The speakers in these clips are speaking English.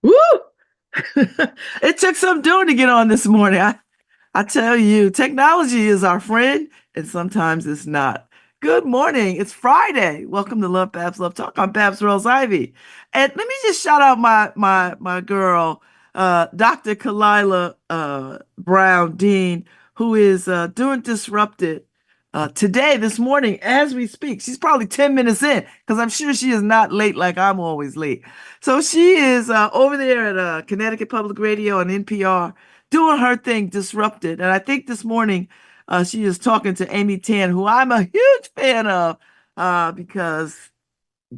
Woo! It took some doing to get on this morning. I tell you, technology is our friend, and sometimes it's not. Good morning. It's Friday. Welcome to Love Babz Love Talk. I'm Babz Rawls-Ivy. And let me just shout out my girl, Dr. Kalila Brown Dean, who is doing Disrupted today, this morning, as we speak. She's probably 10 minutes in because I'm sure she is not late like I'm always late. So she is over there at Connecticut Public Radio and NPR doing her thing, Disrupted. And I think this morning she is talking to Amy Tan, who I'm a huge fan of because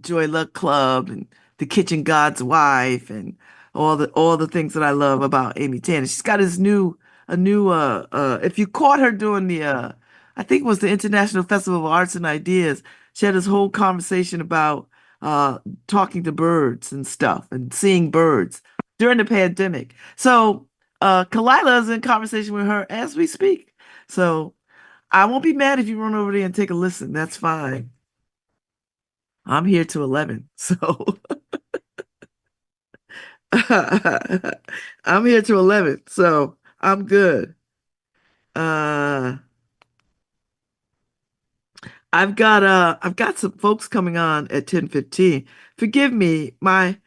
Joy Luck Club and The Kitchen God's Wife and all the things that I love about Amy Tan. She's got his new a new if you caught her doing the I think it was the International Festival of Arts and Ideas, she had this whole conversation about uh talking to birds and stuff and seeing birds during the pandemic. So Kalila is in conversation with her as we speak. So I won't be mad if you run over there and take a listen. That's fine. I'm here to 11. So I'm here to 11. So I'm good. Uh I've got some folks coming on at 10:15. Forgive me, my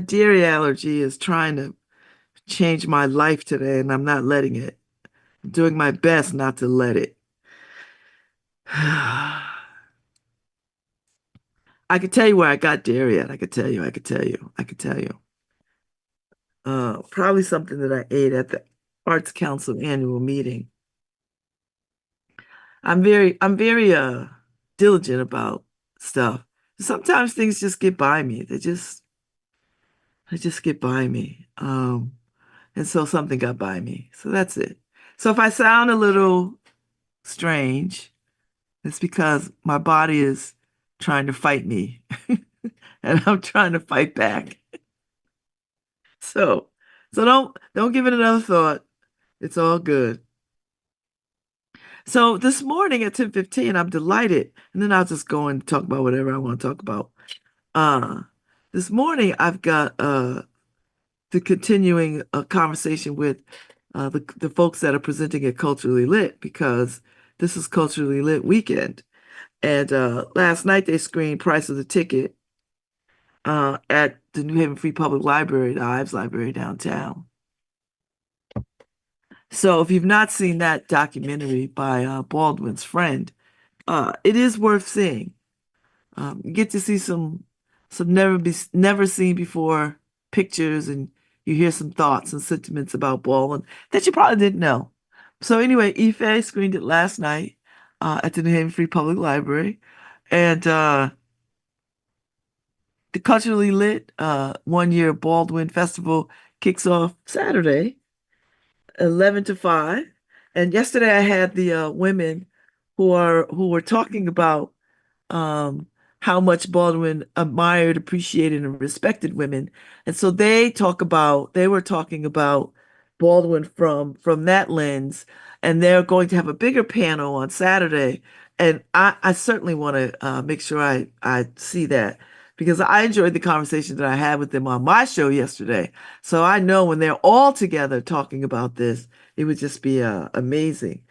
dairy allergy is trying to change my life today and I'm not letting it. I'm doing my best not to let it. I could tell you where I got dairy at. I could tell you. Probably something that I ate at the Arts Council annual meeting. I'm very diligent about stuff. Sometimes things just get by me. They just get by me. And so something got by me. So that's it. So if I sound a little strange, it's because my body is trying to fight me and I'm trying to fight back. So so don't give it another thought. It's all good. So this morning at 10:15, I'm delighted. And then I'll just go and talk about whatever I want to talk about. Uh this morning I've got the continuing conversation with the folks that are presenting at Culturally Lit because this is Culturally Lit weekend. And last night they screened Price of the Ticket at the New Haven Free Public Library, the Ives Library downtown. So if you've not seen that documentary by Baldwin's friend, it is worth seeing. You get to see some never seen before pictures, and you hear some thoughts and sentiments about Baldwin that you probably didn't know. So anyway, Ife screened it last night at the New Haven Free Public Library, and the Culturally Lit 1 year Baldwin Festival kicks off Saturday, 11 to 5. And yesterday I had the women who were talking about um, how much Baldwin admired, appreciated, and respected women. And so they were talking about Baldwin from that lens, and they're going to have a bigger panel on Saturday. And I certainly want to make sure I see that because I enjoyed the conversation that I had with them on my show yesterday. So I know when they're all together talking about this, it would just be amazing.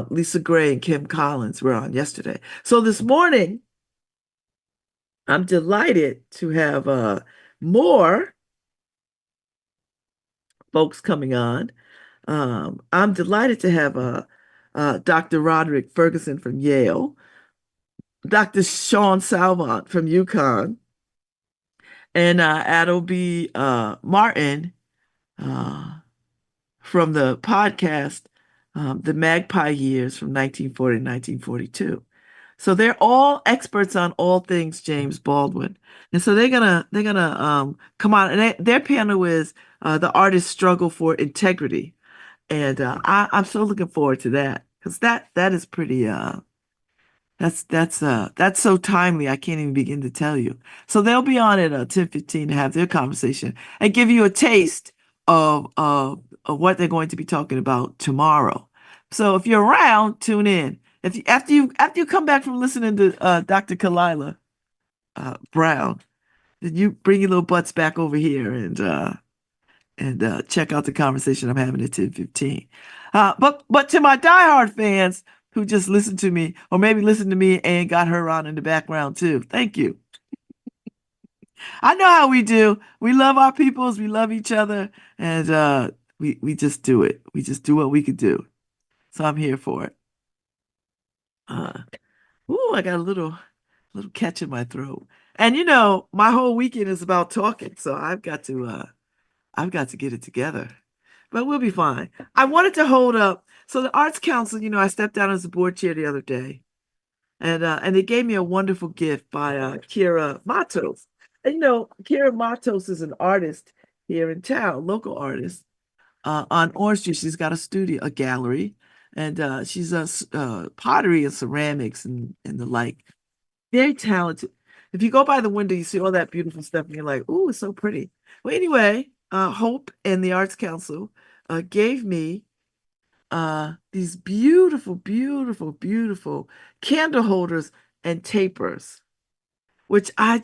Lisa Gray and Kim Collins were on yesterday. So this morning, I'm delighted to have more folks coming on. I'm delighted to have Dr. Roderick Ferguson from Yale, Dr. Sean Salvant from UConn, and Adel B. Martin uh, from the podcast The Magpie Years from 1940 to 1942. So they're all experts on all things James Baldwin. And so they're gonna come on and their panel is the artist's struggle for integrity. And I'm so looking forward to that because that is pretty That's so timely. I can't even begin to tell you. So they'll be on at 10:15 to have their conversation and give you a taste of what they're going to be talking about tomorrow. So if you're around, tune in. If you after you come back from listening to Dr. Kalila Brown, then you bring your little butts back over here and check out the conversation I'm having at 10:15. But to my diehard fans who just listened to me, or maybe listened to me and got her on in the background too, thank you. I know how we do. We love our peoples, we love each other, and we just do it. We just do what we could do. So I'm here for it. Uh, I got a little catch in my throat. And my whole weekend is about talking, so I've got to get it together. But we'll be fine. I wanted to hold up. So the Arts Council, I stepped down as a board chair the other day, and they gave me a wonderful gift by Kira Matos. And Kira Matos is an artist here in town, local artist. On Orange Street, she's got a studio, a gallery, and she's a pottery and ceramics and the like. Very talented. If you go by the window, you see all that beautiful stuff, and you're like, "Ooh, it's so pretty." Well, anyway, Hope and the Arts Council gave me these beautiful, beautiful, beautiful candle holders and tapers, which I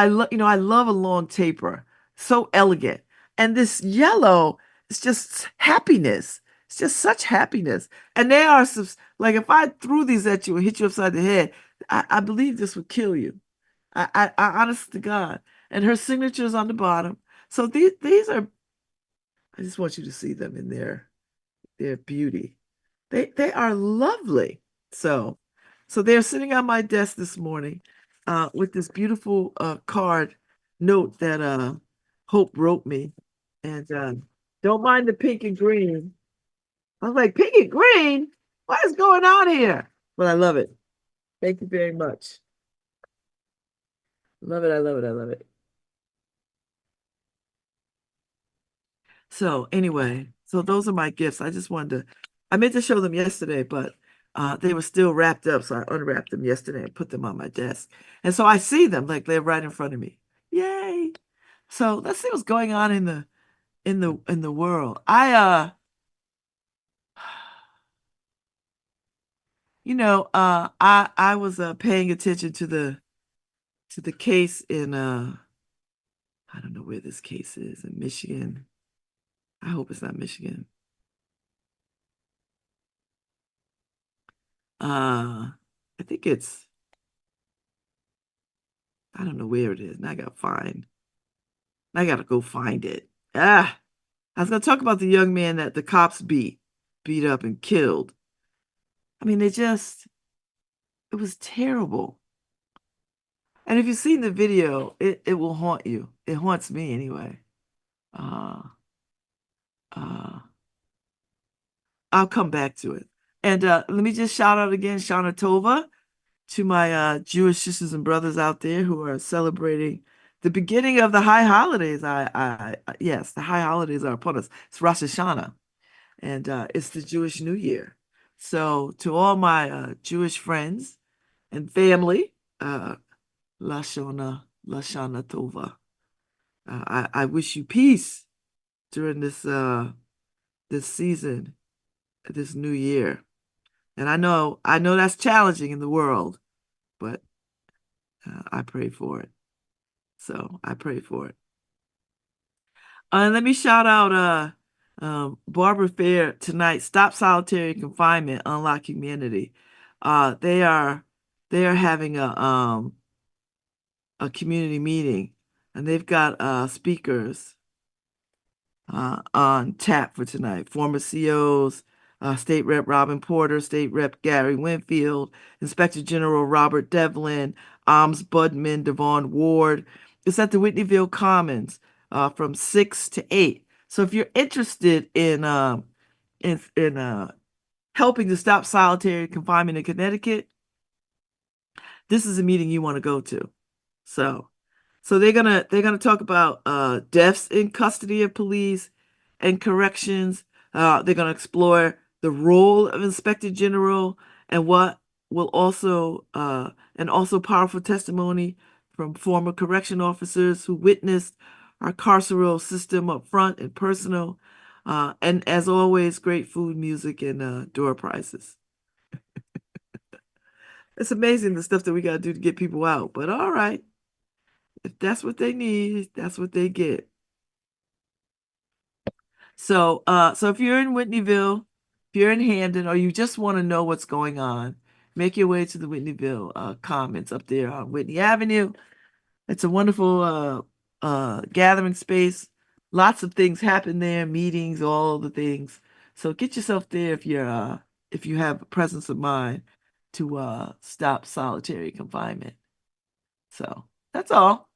love a long taper, so elegant. And this yellow is just happiness. It's just such happiness. And they are like if I threw these at you and hit you upside the head, I believe this would kill you. I honest to God. And her signature is on the bottom. So these are. I just want you to see them in their beauty. They are lovely. So so they're sitting on my desk this morning with this beautiful card note that Hope wrote me. And don't mind the pink and green. I was like, pink and green? What is going on here? But I love it. Thank you very much. Love it. I love it. I love it. So anyway, so those are my gifts. I meant to show them yesterday, but they were still wrapped up. So I unwrapped them yesterday and put them on my desk. And so I see them like they're right in front of me. Yay. So let's see what's going on in the world. I was paying attention to the case in I don't know where this case is in Michigan. I hope it's not Michigan. I think I don't know where it is. Now I gotta find. I gotta go find it. I was gonna talk about the young man that the cops beat up and killed. I mean, it was terrible. And if you've seen the video, it will haunt you. It haunts me anyway. Uh, uh, I'll come back to it. And let me just shout out again, Shana Tova, to my Jewish sisters and brothers out there who are celebrating the beginning of the high holidays. Yes, the high holidays are upon us. It's Rosh Hashanah, and it's the Jewish New Year. So to all my Jewish friends and family, Lashana Tova. I wish you peace during this season, this new year. And I know that's challenging in the world, but I pray for it. So I pray for it. And let me shout out Barbara Fair tonight. Stop solitary confinement, unlock humanity. They are having a community meeting, and they've got speakers on tap for tonight. Former CEOs, State Rep Robin Porter, State Rep Gary Winfield, Inspector General Robert Devlin, Ombudsman Devon Ward. It's at the Whitneyville Commons from 6 to 8. So if you're interested in helping to stop solitary confinement in Connecticut, this is a meeting you want to go to. So they're gonna talk about deaths in custody of police and corrections. They're gonna explore the role of Inspector General and what will also and also powerful testimony from former correction officers who witnessed our carceral system up front and personal. And as always, great food, music, and door prizes. It's amazing the stuff that we got to do to get people out. But all right, if that's what they need, that's what they get. So if you're in Whitneyville, if you're in Hamden, or you just want to know what's going on, make your way to the Whitneyville Commons up there on Whitney Avenue. It's a wonderful gathering space. Lots of things happen there, meetings, all the things. So get yourself there if you have a presence of mind to stop solitary confinement. So that's all.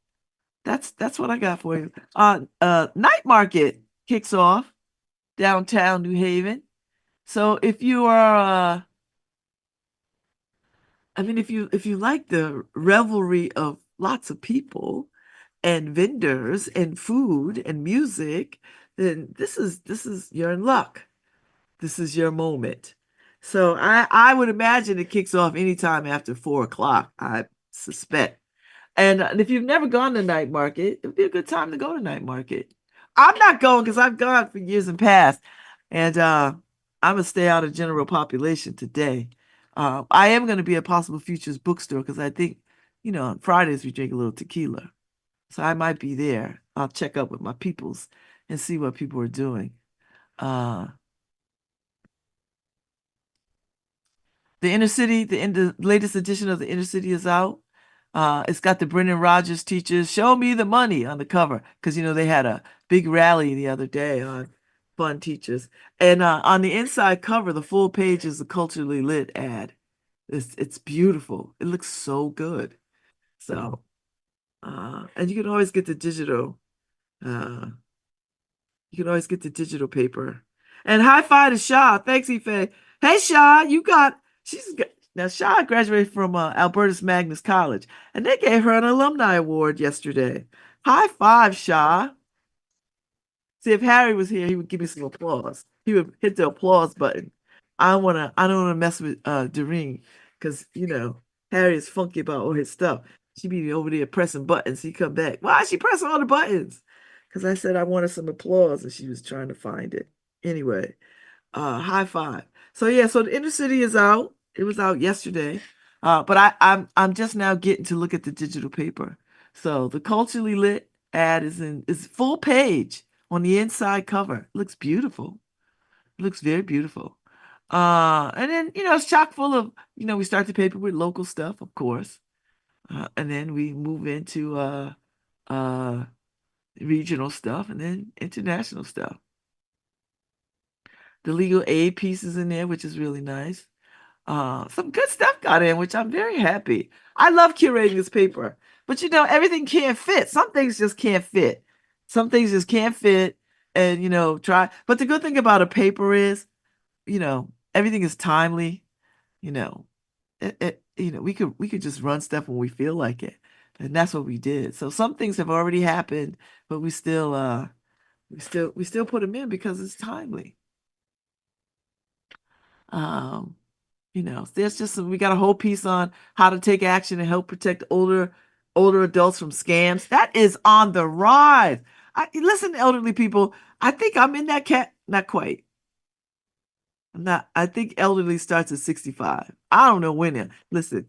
That's what I got for you. Night market kicks off downtown New Haven. So if you are I mean if you like the revelry of lots of people and vendors and food and music, then this is you're in luck. This is your moment. So I would imagine it kicks off anytime after 4 o'clock, I suspect. And if you've never gone to night market, it'd be a good time to go to night market. I'm not going because I've gone for years and past, and I'm gonna stay out of general population today. I am going to be at Possible Futures bookstore because I think, on Fridays we drink a little tequila, so I might be there. I'll check up with my peoples and see what people are doing. Uh, The Inner City, the latest edition of the Inner City is out. It's got the Brendan Rodgers teachers, Show Me the Money on the cover. Because, they had a big rally the other day on fun teachers. And on the inside cover, the full page is a culturally lit ad. It's beautiful. It looks so good. So, and uh, you can always get the digital paper. And high five to Shaw. Thanks, Ife. Hey, Shaw, now Shaw graduated from Albertus Magnus College, and they gave her an alumni award yesterday. High five, Shaw. See, if Harry was here, he would give me some applause. He would hit the applause button. I don't wanna mess with Doreen because Harry is funky about all his stuff. She be over there pressing buttons. He come back. Why is she pressing all the buttons? Because I said I wanted some applause and she was trying to find it. Anyway, high five. So yeah, so the Inner City is out. It was out yesterday. But I'm just now getting to look at the digital paper. So the culturally lit ad is full page on the inside cover. It looks beautiful. It looks very beautiful. And then, it's chock full of, we start the paper with local stuff, of course. And then we move into uh regional stuff and then international stuff. The legal aid pieces in there, which is really nice. Some good stuff got in, which I'm very happy. I love curating this paper, but everything can't fit. Some things just can't fit. Some things just can't fit, and try. But the good thing about a paper is, everything is timely. You know, we could just run stuff when we feel like it, and that's what we did. So some things have already happened, but we still put them in because it's timely. Um, there's just we got a whole piece on how to take action and help protect older adults from scams. That is on the rise. Listen, elderly people, I think I'm in that cat. Not quite. I'm not. I think elderly starts at 65. I don't know when. Listen,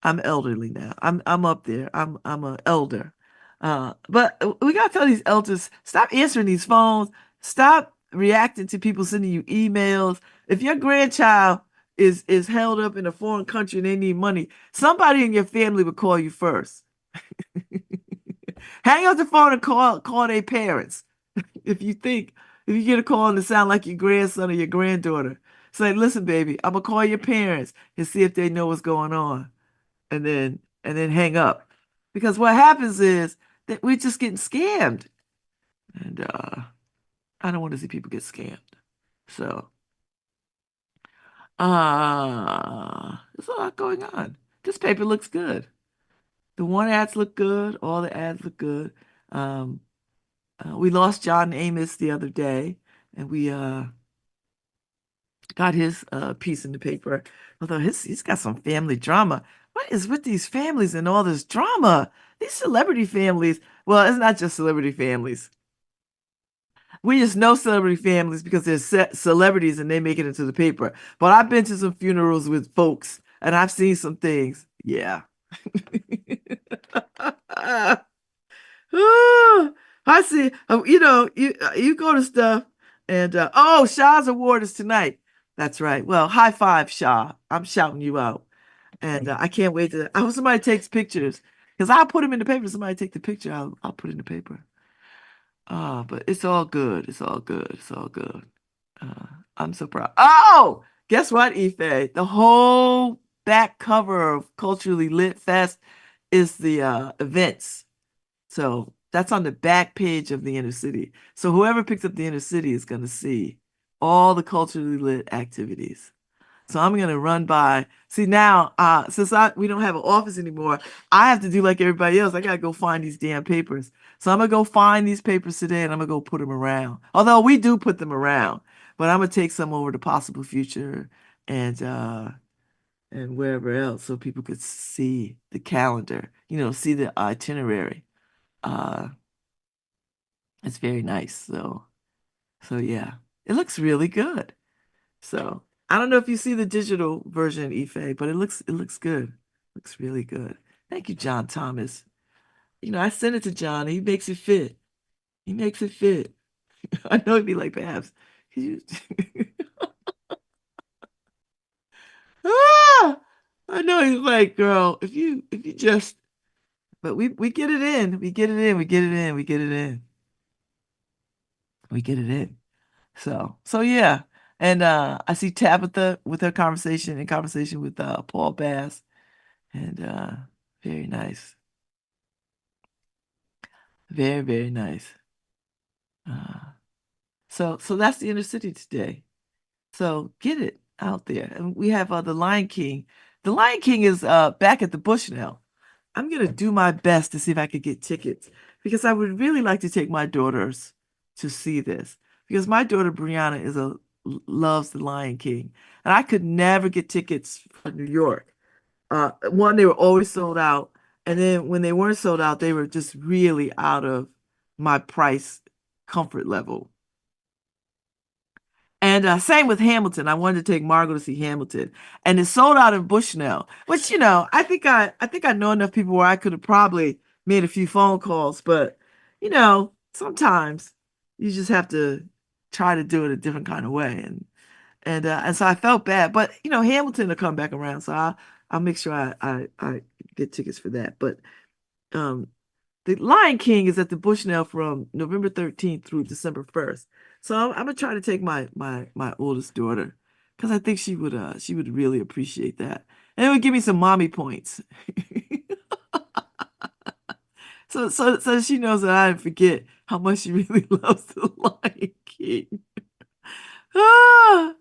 I'm elderly now. I'm up there. I'm an elder. But we gotta tell these elders, stop answering these phones. Stop reacting to people sending you emails. If your grandchild is held up in a foreign country and they need money, somebody in your family would call you first. Hang up the phone and call their parents. If you get a call and it sound like your grandson or your granddaughter, say, listen, baby, I'm gonna call your parents and see if they know what's going on, and then hang up. Because what happens is that we're just getting scammed. And I don't want to see people get scammed. So there's a lot going on. This paper looks good. The one ads look good, all the ads look good. Um, we lost John Amos the other day, and got his piece in the paper. Although he's got some family drama. What is with these families and all this drama? These celebrity families. Well, it's not just celebrity families. We just know celebrity families because they're celebrities and they make it into the paper. But I've been to some funerals with folks and I've seen some things. Yeah. Ah, I see. You go to stuff and oh, Shah's award is tonight. That's right. Well, high five, Shah. I'm shouting you out, and I can't wait to. I hope somebody takes pictures because I'll put them in the paper. Somebody take the picture. I'll put it in the paper. But it's all good. It's all good. It's all good. Uh, I'm so proud. Oh, guess what, Ife? The whole back cover of Culturally Lit Fest is the events. So that's on the back page of the inner city. So whoever picks up the inner city is going to see all the culturally lit activities. So I'm going to run by. See now, since we don't have an office anymore, I have to do like everybody else. I got to go find these damn papers. So I'm going to go find these papers today and I'm going to go put them around. Although we do put them around, but I'm going to take some over to Possible Future and wherever else so people could see the calendar, see the itinerary. Uh, it's very nice. So yeah, it looks really good. So I don't know if you see the digital version, Ife, but it looks good. Looks really good. Thank you, John Thomas. I sent it to John. He makes it fit. He makes it fit. I know he'd be like, Babz. You... ah! I know he's like, girl, if you just, but we get it in. We get it in. We get it in. We get it in. We get it in. So yeah. And I see Tabitha with her conversation with Paul Bass. And very nice. Very, very nice. Uh, so that's the inner city today. So get it out there. And we have the Lion King. The Lion King is back at the Bush now. I'm gonna do my best to see if I could get tickets because I would really like to take my daughters to see this because my daughter Brianna loves the Lion King, and I could never get tickets for New York. One, they were always sold out, and then when they weren't sold out, they were just really out of my price comfort level. And same with Hamilton. I wanted to take Margot to see Hamilton, and it's sold out in Bushnell. Which I think I know enough people where I could have probably made a few phone calls, but sometimes you just have to try to do it a different kind of way, and so I felt bad. But Hamilton will come back around, so I'll make sure I get tickets for that. But um, the Lion King is at the Bushnell from November 13th through December 1st. So I'm gonna try to take my oldest daughter because I think she would really appreciate that. And it would give me some mommy points. So she knows that I didn't forget how much she really loves the Lion King. Ah,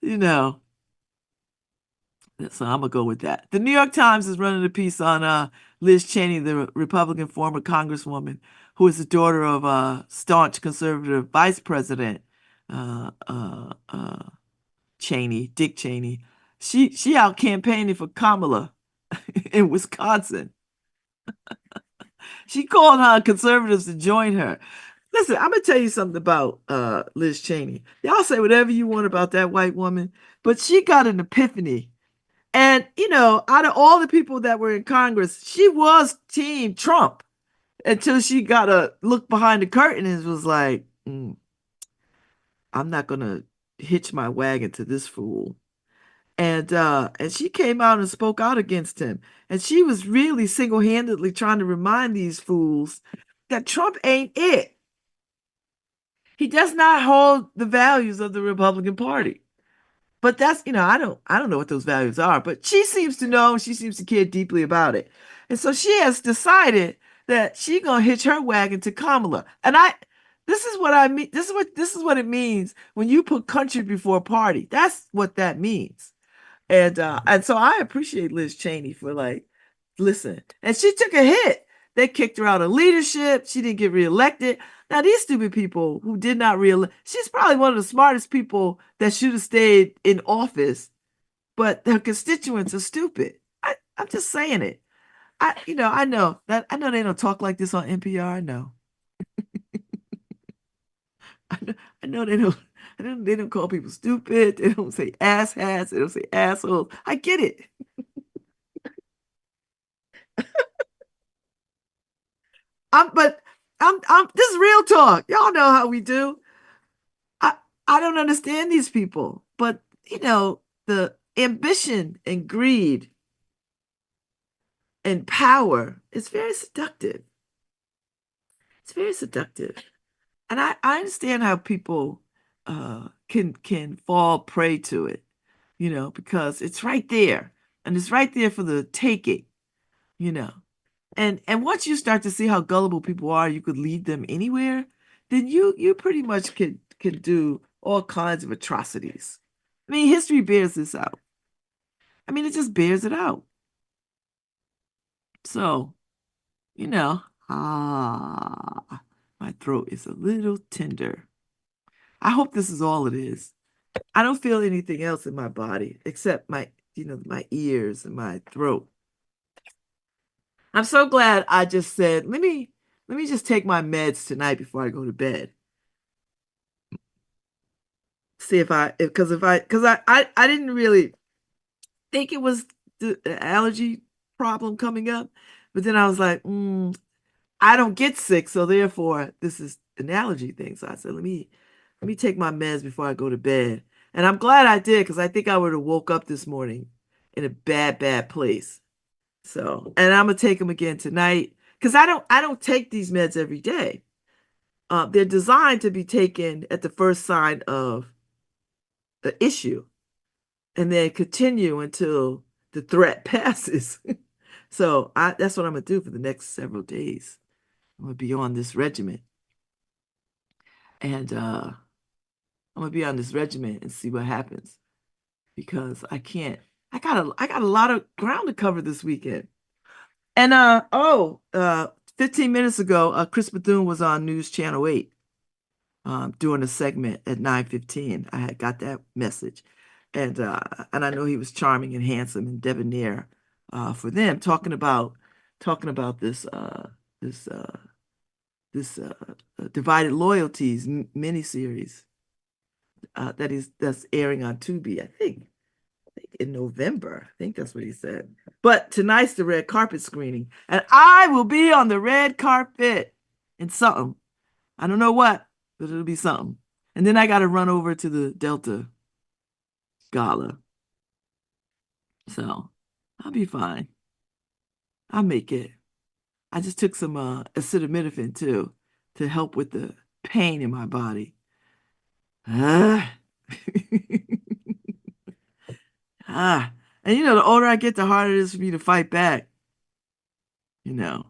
you know. So I'm gonna go with that. The New York Times is running a piece on Liz Cheney, the Republican former Congresswoman, who is the daughter of staunch conservative Vice President uh, uh, uh, Cheney, Dick Cheney. She out campaigning for Kamala in Wisconsin. She called her conservatives to join her. Listen, I'm gonna tell you something about Liz Cheney. Y'all say whatever you want about that white woman, but she got an epiphany. And, out of all the people that were in Congress, she was Team Trump until she got a look behind the curtain and was like, I'm not going to hitch my wagon to this fool. And she came out and spoke out against him. And she was really single-handedly trying to remind these fools that Trump ain't it. He does not hold the values of the Republican Party. But that's, I don't know what those values are, but she seems to know, she seems to care deeply about it. And so she has decided that she's gonna hitch her wagon to Kamala. And this is what I mean. This is what it means when you put country before party. That's what that means. And so I appreciate Liz Cheney for like, listen. And she took a hit. They kicked her out of leadership. She didn't get reelected. Now, these stupid people who did not realize, she's probably one of the smartest people that should have stayed in office, but her constituents are stupid. I'm just saying it. I know they don't talk like this on NPR. I know. I know they don't. They don't call people stupid. They don't say asshats. They don't say assholes. I get it. But this is real talk. Y'all know how we do. I I don't understand these people, but the ambition and greed and power is very seductive. It's very seductive. And I understand how people can fall prey to it, because it's right there. And it's right there for the taking, you know. And once you start to see how gullible people are, you could lead them anywhere, then you pretty much could do all kinds of atrocities. I mean, history bears this out. I mean, it just bears it out. So, you know, my throat is a little tender. I hope this is all it is. I don't feel anything else in my body except my ears and my throat. I'm so glad I just said, let me just take my meds tonight before I go to bed. See because I didn't really think it was the allergy problem coming up, but then I was like, I don't get sick, so therefore this is an allergy thing. So I said, let me take my meds before I go to bed. And I'm glad I did because I think I would have woke up this morning in a bad, bad place. So, and I'm gonna take them again tonight because I don't take these meds every day. They're designed to be taken at the first sign of the issue and then continue until the threat passes. So that's what I'm gonna do for the next several days. I'm gonna be on this regimen, and I'm gonna be on this regimen and see what happens because I can't. I got a lot of ground to cover this weekend. And 15 minutes ago, Chris Bethune was on News Channel 8 doing a segment at 9:15. I had got that message. And I know he was charming and handsome and debonair for them talking about this Divided Loyalties miniseries that's airing on Tubi, I think in November. I think that's what he said. But tonight's the red carpet screening, and I will be on the red carpet in something. I don't know what, but it'll be something. And then I got to run over to the Delta Gala. So I'll be fine. I'll make it. I just took some acetaminophen too to help with the pain in my body. Ah. ah. And the older I get, the harder it is for me to fight back. You know,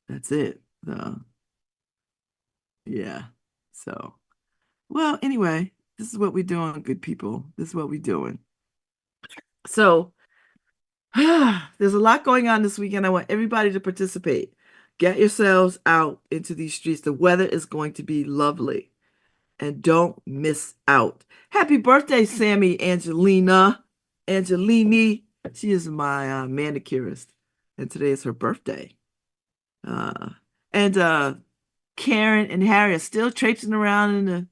that's it. So, yeah. So, well, anyway, this is what we're doing, good people. This is what we're doing. So, there's a lot going on this weekend. I want everybody to participate. Get yourselves out into these streets. The weather is going to be lovely. And don't miss out. Happy birthday, Sammy Angelina. Angelini. She is my manicurist. And today is her birthday. And Karen and Harry are still traipsing around in the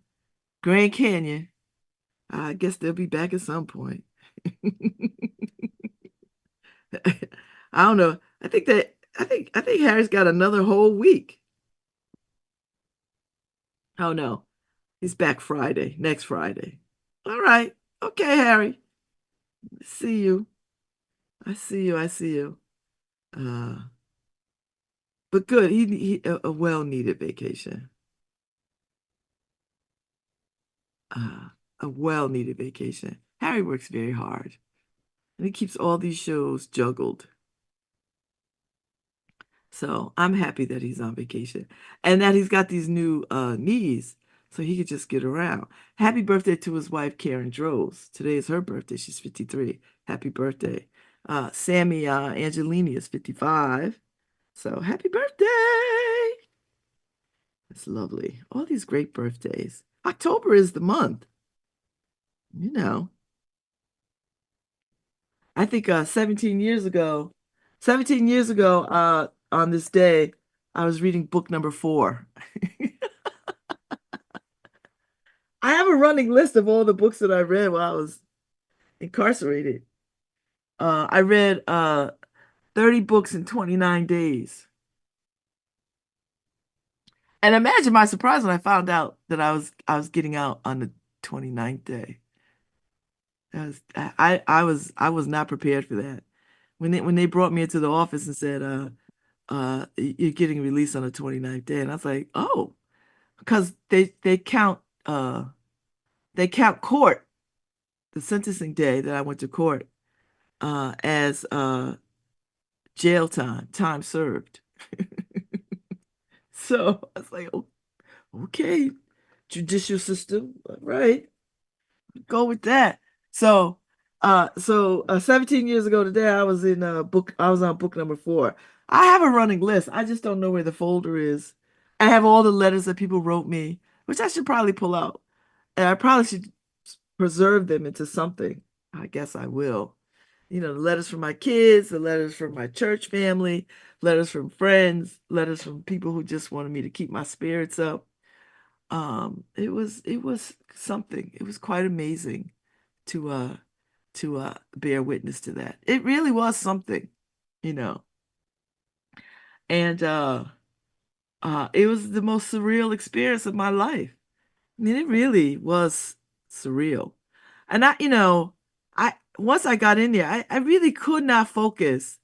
Grand Canyon. I guess they'll be back at some point. I don't know. I think Harry's got another whole week. Oh no. He's back Friday, next Friday. All right. Okay, Harry. See you. I see you. I see you. Uh, but good. He a well-needed vacation. Uh, a well-needed vacation. Harry works very hard, and he keeps all these shows juggled. So I'm happy that he's on vacation and that he's got these new knees so he could just get around. Happy birthday to his wife, Karen Droz. Today is her birthday. She's 53. Happy birthday. Sammy Angelini is 55. So happy birthday. It's lovely. All these great birthdays. October is the month, you know. I think 17 years ago, on this day, I was reading book number 4. I have a running list of all the books that I read while I was incarcerated. I read 30 books in 29 days. And imagine my surprise when I found out that I was getting out on the 29th day. I was not prepared for that. When they brought me into the office and said, you're getting released on the 29th day. And I was like, oh, because they count court, the sentencing day that I went to court, as jail time served. So I was like, oh, okay, judicial system, all right, go with that. So 17 years ago today, I was on book number 4. I have a running list. I just don't know where the folder is. I have all the letters that people wrote me, which I should probably pull out. And I probably should preserve them into something. I guess I will. The letters from my kids, the letters from my church family, letters from friends, letters from people who just wanted me to keep my spirits up. It was something. It was quite amazing to bear witness to that. It really was something, you know. And it was the most surreal experience of my life. I mean, it really was surreal. And I once I got in there, I really could not focus.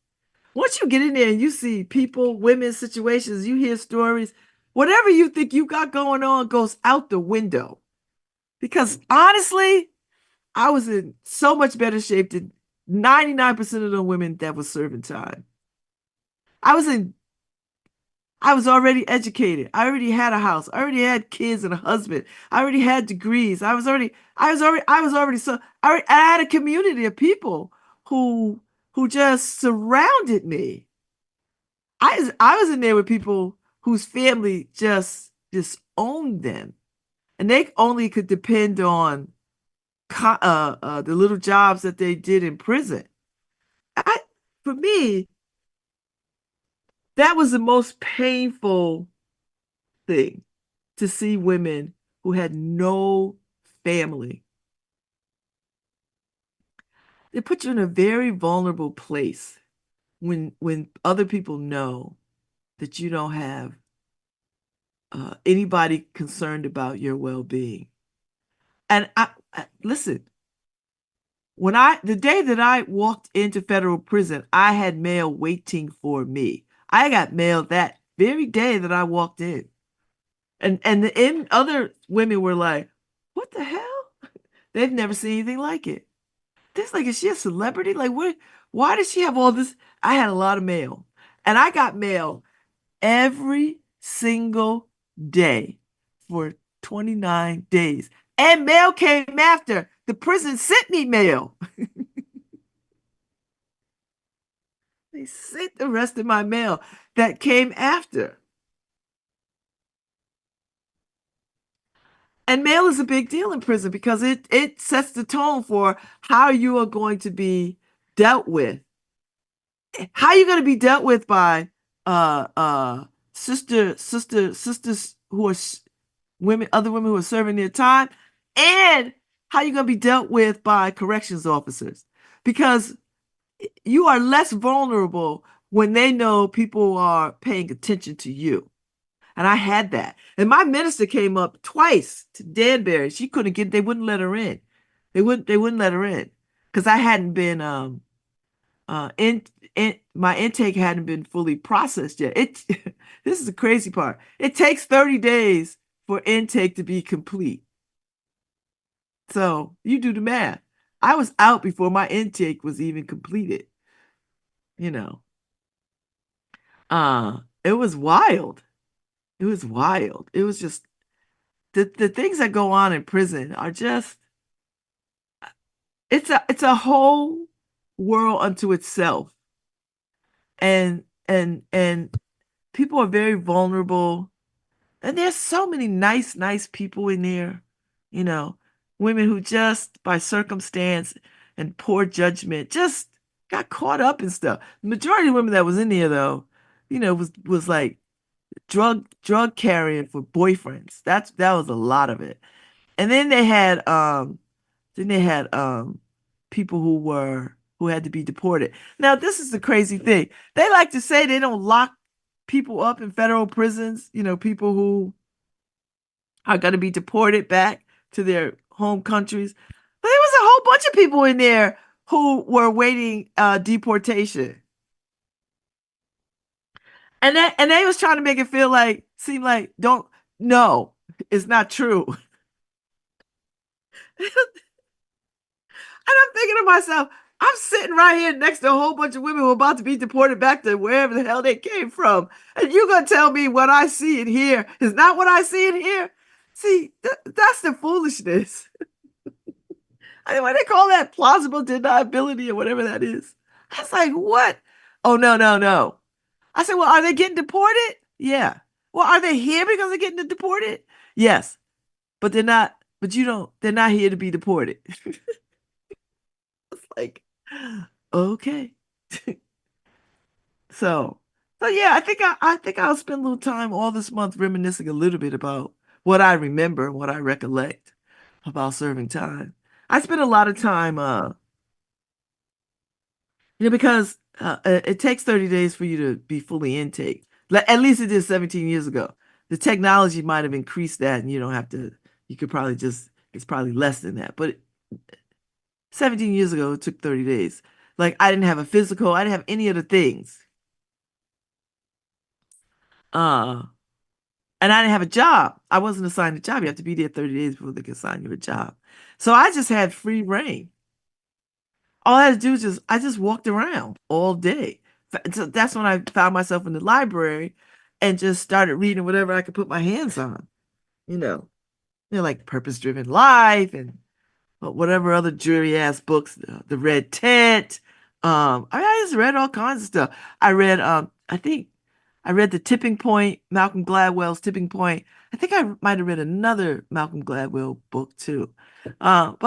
Once you get in there and you see people, women, situations, you hear stories, whatever you think you got going on goes out the window. Because honestly, I was in so much better shape than 99% of the women that was serving time. I was in I was already educated. I already had a house. I already had kids and a husband. I already had degrees. I had a community of people who just surrounded me. I was in there with people whose family just owned them, and they only could depend on the little jobs that they did in prison. I, for me, that was the most painful thing, to see women who had no family. They put you in a very vulnerable place when other people know that you don't have anybody concerned about your well-being. And listen, the day that I walked into federal prison, I had mail waiting for me. I got mail that very day that I walked in. And other women were like, "What the hell? They've never seen anything like it." This, like, is she a celebrity? Like, what? Why does she have all this? I had a lot of mail, and I got mail every single day for 29 days. And mail came after. The prison sent me mail. They sent the rest of my mail that came after. And mail is a big deal in prison because it sets the tone for how you are going to be dealt with. How are you going to be dealt with by sisters who are women, other women who are serving their time, and how are you going to be dealt with by corrections officers? Because you are less vulnerable when they know people are paying attention to you. And I had that. And my minister came up twice to Danbury. She couldn't get, they wouldn't let her in. They wouldn't let her in because I hadn't been in my intake hadn't been fully processed yet. This is the crazy part. It takes 30 days for intake to be complete. So you do the math. I was out before my intake was even completed, you know. It was wild. It was wild. It was just the things that go on in prison are just, it's a whole world unto itself. And people are very vulnerable. And there's so many nice, nice people in there, you know, women who just by circumstance and poor judgment just got caught up in stuff. The majority of women that was in there though, was like drug carrying for boyfriends. That was a lot of it. And then they had people who had to be deported. Now, this is the crazy thing. They like to say they don't lock people up in federal prisons, people who are going to be deported back to their home countries. But there was a whole bunch of people in there who were waiting deportation. And they was trying to make it seem like don't no, it's not true. And I'm thinking to myself, I'm sitting right here next to a whole bunch of women who are about to be deported back to wherever the hell they came from. And you're going to tell me what I see and hear is not what I see and hear? See, that's the foolishness. I mean, what they call that plausible deniability or whatever that is. I was like, what? Oh, no, no, no. I said, well, are they getting deported? Yeah. Well, are they here because they're getting deported? Yes. But they're not here to be deported. It's like, okay. So, so yeah, I think I'll spend a little time all this month reminiscing a little bit about what I remember, what I recollect about serving time. I spent a lot of time, because it takes 30 days for you to be fully intake. At least it did 17 years ago. The technology might have increased that, and you don't have to. You could probably it's probably less than that. But 17 years ago, it took 30 days. Like I didn't have a physical, I didn't have any of the things. Uh, and I didn't have a job. I wasn't assigned a job. You have to be there 30 days before they can assign you a job. So I just had free reign. All I had to do was I just walked around all day. So that's when I found myself in the library and just started reading whatever I could put my hands on, you know, like Purpose Driven Life and whatever other dreary ass books, the Red Tent. I just read all kinds of stuff. I read The Tipping Point, Malcolm Gladwell's Tipping Point. I think I might have read another Malcolm Gladwell book too. But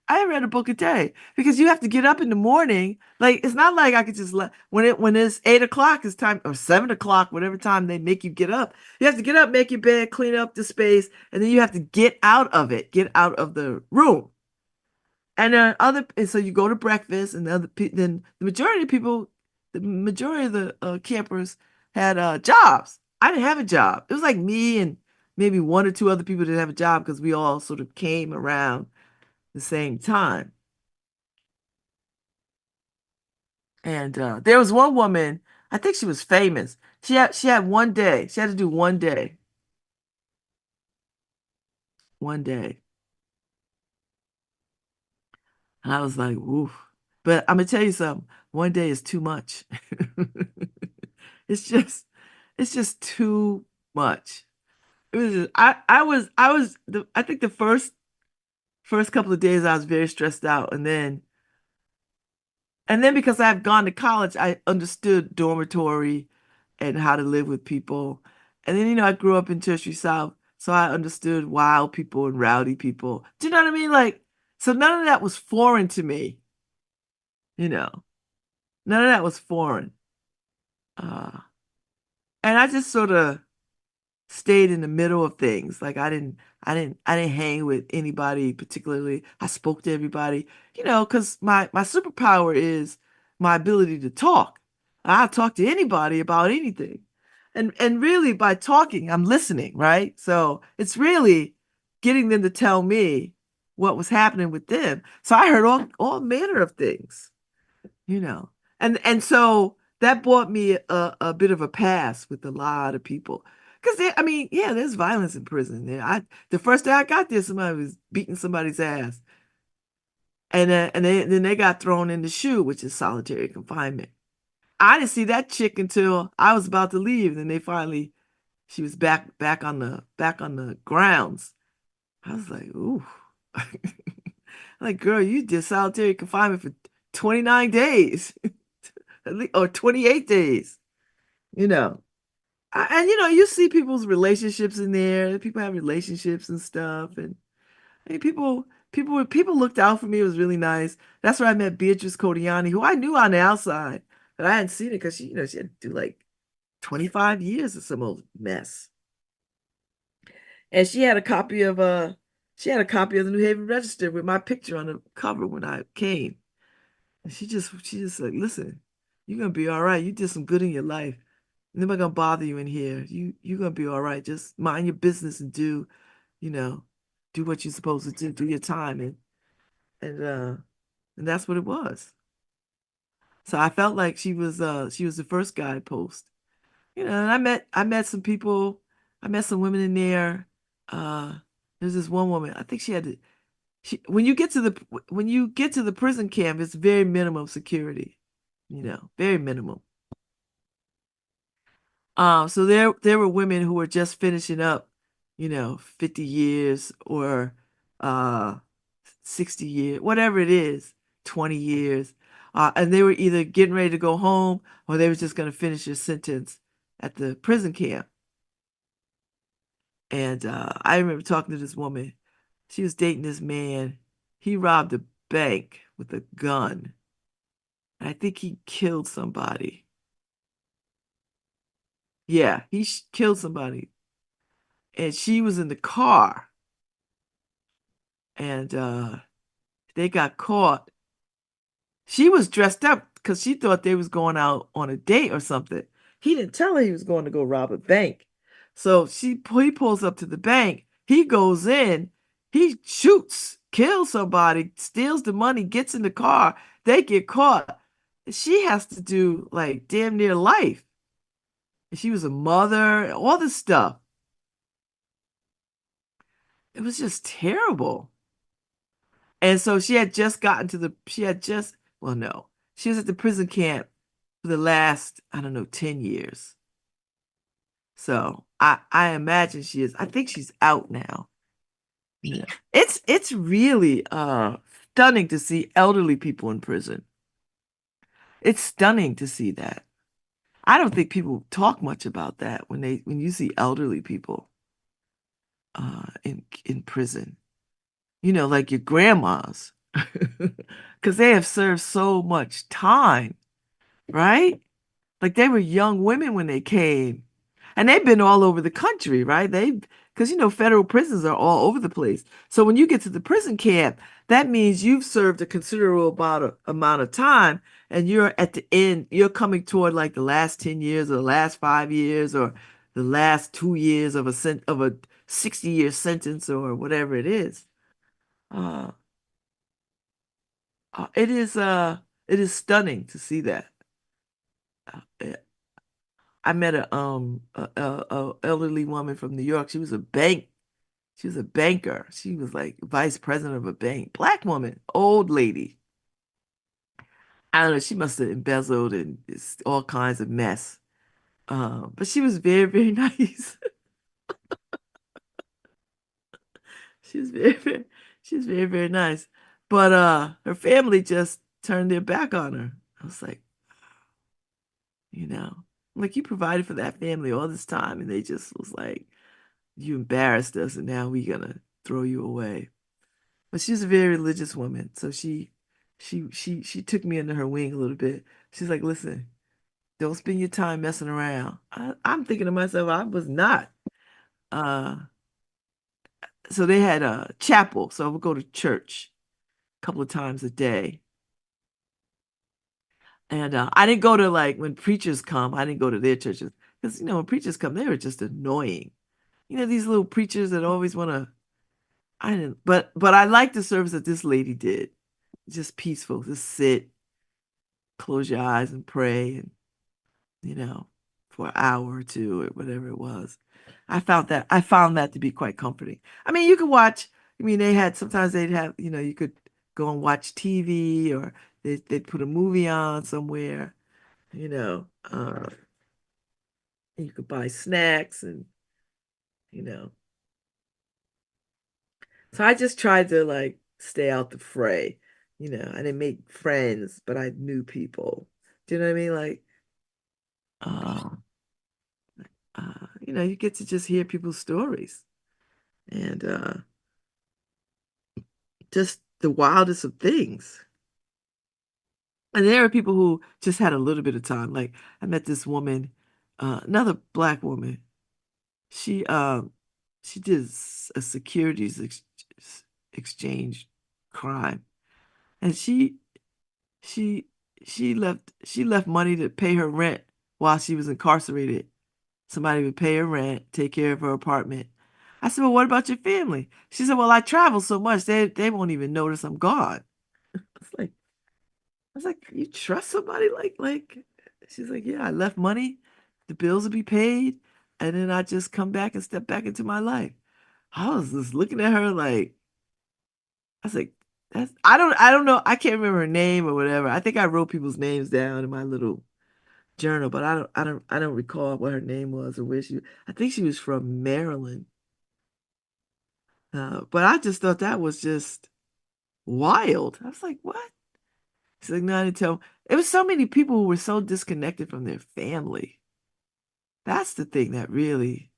I read a book a day because you have to get up in the morning. Like it's not like I could just let when it's 8 o'clock, it's time or 7 o'clock, whatever time they make you get up. You have to get up, make your bed, clean up the space, and then you have to get out of it, get out of the room. And so you go to breakfast, and then the majority of the campers had jobs. I didn't have a job. It was like me and maybe one or two other people didn't have a job because we all sort of came around the same time. And there was one woman, I think she was famous. She had one day. She had to do one day. And I was like, oof. But I'm gonna tell you something. One day is too much. It's just, it's just too much. It was just, I think the first couple of days I was very stressed out, and then because I've gone to college, I understood dormitory and how to live with people. And then I grew up in Tertiary South, so I understood wild people and rowdy people. Do you know what I mean? Like, so none of that was foreign to me. You know, none of that was foreign. Uh, and I just sort of stayed in the middle of things. Like I didn't hang with anybody particularly. I spoke to everybody, because my superpower is my ability to talk. I talk to anybody about anything. And really by talking, I'm listening, right? So it's really getting them to tell me what was happening with them. So I heard all manner of things, you know. And so that bought me a bit of a pass with a lot of people. Because I mean, yeah, there's violence in prison. The first day I got there, somebody was beating somebody's ass. And then they got thrown in the shoe, which is solitary confinement. I didn't see that chick until I was about to leave. And then she was back on the grounds. I was like, ooh. Like, girl, you did solitary confinement for 29 days. Or 28 days, you know. And you see people's relationships in there. People have relationships and stuff, and I mean, people looked out for me. It was really nice. That's where I met Beatrice Codiani, who I knew on the outside, but I hadn't seen it because she had to do like 25 years of some old mess. And she had a copy of the New Haven Register with my picture on the cover when I came. And she just like, listen, you're gonna be all right. You did some good in your life. Nobody gonna bother you in here. You're gonna be all right. Just mind your business and you know, do what you're supposed to do, do your time and and that's what it was. So I felt like she was the first guide post. And I met some people, I met some women in there. Uh there's this one woman, I think when you get to the prison camp, it's very minimum security, very minimum. So there were women who were just finishing up, 50 years or uh 60 years, whatever it is, 20 years. And they were either getting ready to go home or they were just going to finish their sentence at the prison camp. And I remember talking to this woman. She was dating this man. He robbed a bank with a gun. I think he killed somebody. Yeah, killed somebody. And she was in the car and they got caught. She was dressed up because she thought they was going out on a date or something. He didn't tell her he was going to go rob a bank. So he pulls up to the bank. He goes in. He shoots, kills somebody, steals the money, gets in the car. They get caught. She has to do like damn near life. And she was a mother, all this stuff. It was just terrible. And so she had just, well, no, she was at the prison camp for the last, I don't know, 10 years. So I imagine I think she's out now. Yeah. It's really stunning to see elderly people in prison. It's stunning to see that. I don't think people talk much about that when you see elderly people in prison. Like your grandmas. Because they have served so much time, right? Like they were young women when they came. And they've been all over the country, right? Because federal prisons are all over the place. So when you get to the prison camp, that means you've served a considerable amount of time, and you're at the end, you're coming toward like the last 10 years or the last 5 years or the last 2 years of a 60-year sentence or whatever it is. Uh, it is stunning to see that. Uh, I met a elderly woman from New York. She was a banker. She was like vice president of a bank. Black woman, old lady. I don't know. She must have embezzled and it's all kinds of mess. But she was very, very nice. She was very, very, she was very, very nice. But her family just turned their back on her. I was like, you know, like you provided for that family all this time, and they just was like, you embarrassed us, and now we're gonna throw you away. But she's a very religious woman, so she took me under her wing a little bit. She's like, listen, don't spend your time messing around. I'm thinking to myself, I was not. Uh, so they had a chapel, so I would go to church a couple of times a day. And I didn't go to like when preachers come, I didn't go to their churches because when preachers come, they were just annoying. These little preachers that always want to. I didn't, but I liked the service that this lady did. Just peaceful, just sit, close your eyes and pray, and you know, for an hour or two or whatever it was. I found that to be quite comforting. I mean, you could watch. I mean, sometimes they'd have. You could go and watch TV or they'd put a movie on somewhere. You know, uh, you could buy snacks and you know. So I just tried to like stay out the fray. I didn't make friends, but I knew people. Do you know what I mean? Like, uh, you get to just hear people's stories and just the wildest of things. And there are people who just had a little bit of time. Like I met this woman, another black woman. She um she did a securities exchange crime, and she she left money to pay her rent while she was incarcerated. Somebody would pay her rent, take care of her apartment. I said, "Well, what about your family?" She said, "Well, I travel so much they won't even notice I'm gone." It's like I was like, "You trust somebody like?" She's like, "Yeah, I left money, the bills will be paid, and then I just come back and step back into my life." I was just looking at her like I was like, "That's I don't know, I can't remember her name or whatever. I think I wrote people's names down in my little journal, but I don't recall what her name was or where she. I think she was from Maryland. But I just thought that was just wild. I was like, "What?" She's like, "No, I didn't tell." It was so many people who were so disconnected from their family. That's the thing that really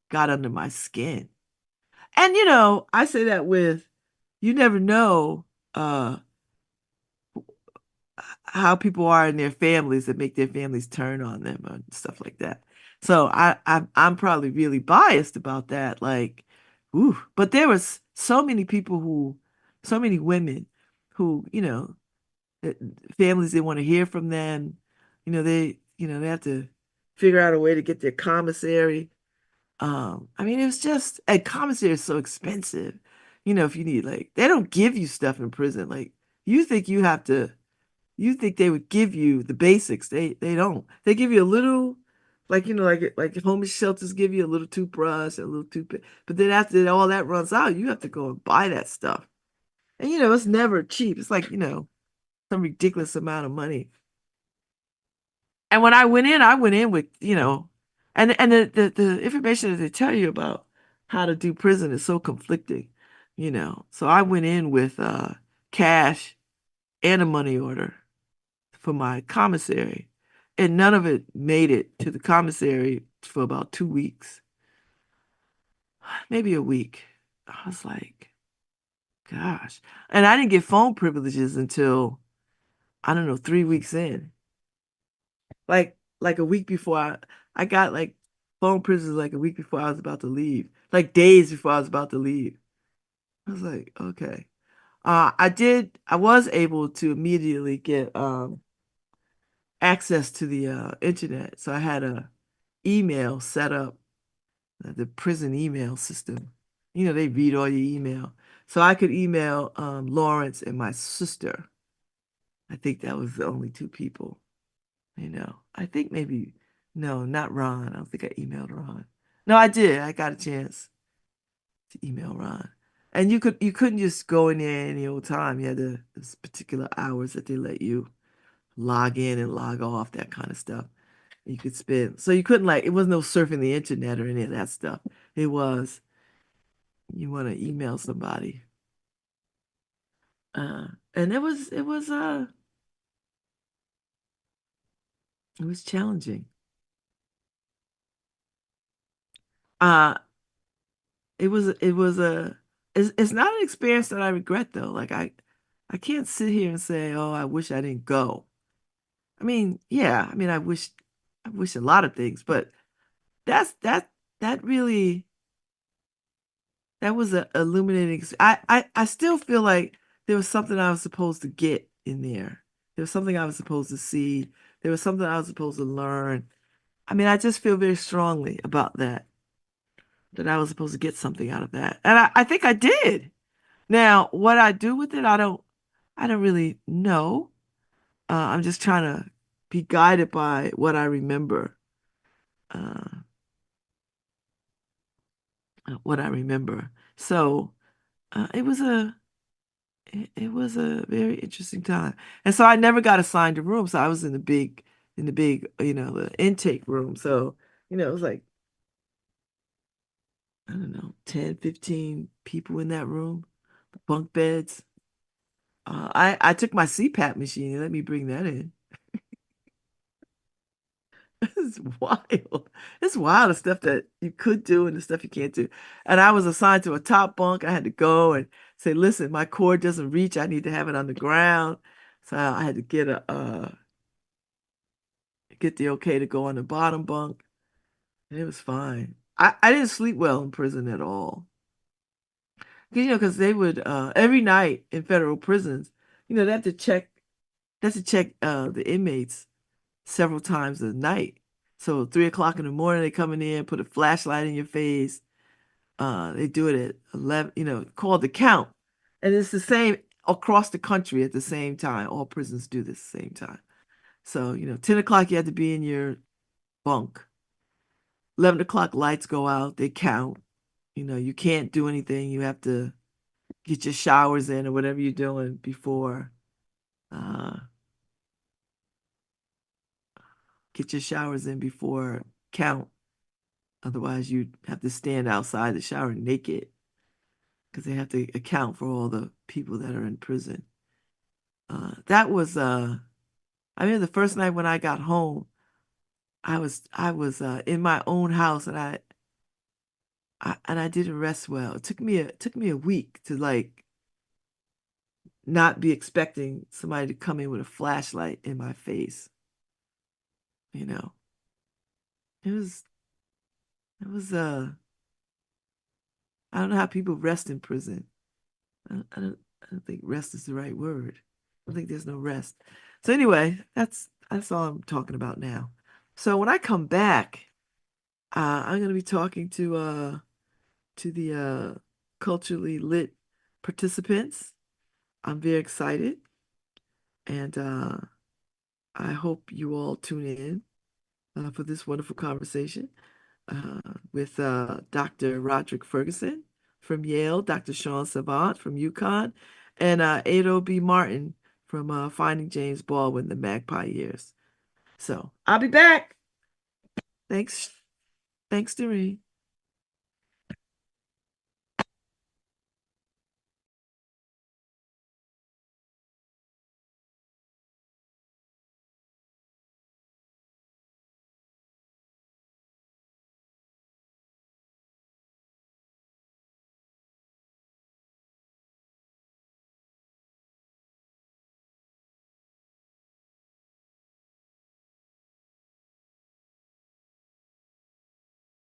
got under my skin. And I say that with you never know uh how people are in their families that make their families turn on them and stuff like that. So I'm probably really biased about that. Like, ooh, but there was so many people so many women who, uh, families they want to hear from them. They have to figure out a way to get their commissary. I mean, it was just a commissary is so expensive. If you need like they don't give you stuff in prison. Like you think you have to you think they would give you the basics. They don't. They give you a little like like homeless shelters give you a little toothbrush, a little toothpaste. But then after all that runs out, you have to go and buy that stuff. And it's never cheap. It's like, some ridiculous amount of money. And when I went in with, and the information that they tell you about how to do prison is so conflicting. So I went in with cash and a money order for my commissary, and none of it made it to the commissary for about 2 weeks, maybe a week. I was like, gosh. And I didn't get phone privileges until, I don't know, 3 weeks in. Like a week before I got like phone privileges like a week before I was about to leave, like days before I was about to leave. I was like, okay. I was able to immediately get access to the internet. So I had a email set up, the prison email system. They read all your email. So I could email Lawrence and my sister. I think that was the only two people. I think maybe, no, not Ron. I don't think I emailed Ron. No, I did. I got a chance to email Ron. And you couldn't just go in there any old time. You had this particular hours that they let you log in and log off, that kind of stuff. You could spend. So you couldn't like it was no surfing the internet or any of that stuff. It was you want to email somebody. And it was challenging. Uh it's not an experience that I regret though. Like I can't sit here and say, "Oh, I wish I didn't go." I mean, yeah, I mean I wish a lot of things, but that's that really that was a illuminating. I still feel like there was something I was supposed to get in there. There was something I was supposed to see. There was something I was supposed to learn. I mean, I just feel very strongly about that I was supposed to get something out of that. And I think I did. Now, what I do with it, I don't really know. I'm just trying to be guided by what I remember. Uh, what I remember. So it was a very interesting time. And so I never got assigned a room. So I was in the big, the intake room. So, it was like, I don't know, 10, 15 people in that room, bunk beds. I took my CPAP machine and let me bring that in. is wild. It's wild the stuff that you could do and the stuff you can't do. And I was assigned to a top bunk. I had to go and say, listen, my cord doesn't reach. I need to have it on the ground. So I had to get the okay to go on the bottom bunk. And it was fine. I didn't sleep well in prison at all. Because they would every night in federal prisons, they have to check the inmates several times a night. So 3 o'clock in the morning, they coming in, put a flashlight in your face. They do it at 11, called the count. And it's the same across the country at the same time. All prisons do this at the same time. So, 10 o'clock, you have to be in your bunk. 11 o'clock, lights go out, they count. You can't do anything. You have to get your showers in or whatever you're doing before, uh, get your showers in before count. Otherwise, you'd have to stand outside the shower naked because they have to account for all the people that are in prison. That was I mean the first night when I got home, I was in my own house and I didn't rest well. It took me a week to like not be expecting somebody to come in with a flashlight in my face. You know. It was it was I don't know how people rest in prison. I don't think rest is the right word. I don't think there's no rest. So anyway, that's all I'm talking about now. So when I come back, I'm gonna be talking to the culturally lit participants. I'm very excited, and I hope you all tune in for this wonderful conversation with Dr. Roderick Ferguson from Yale, Dr. Sean Savant from UConn, and Ado B. Martin from Finding James Baldwin, The Magpie Years. So I'll be back. Thanks. Thanks, Doreen.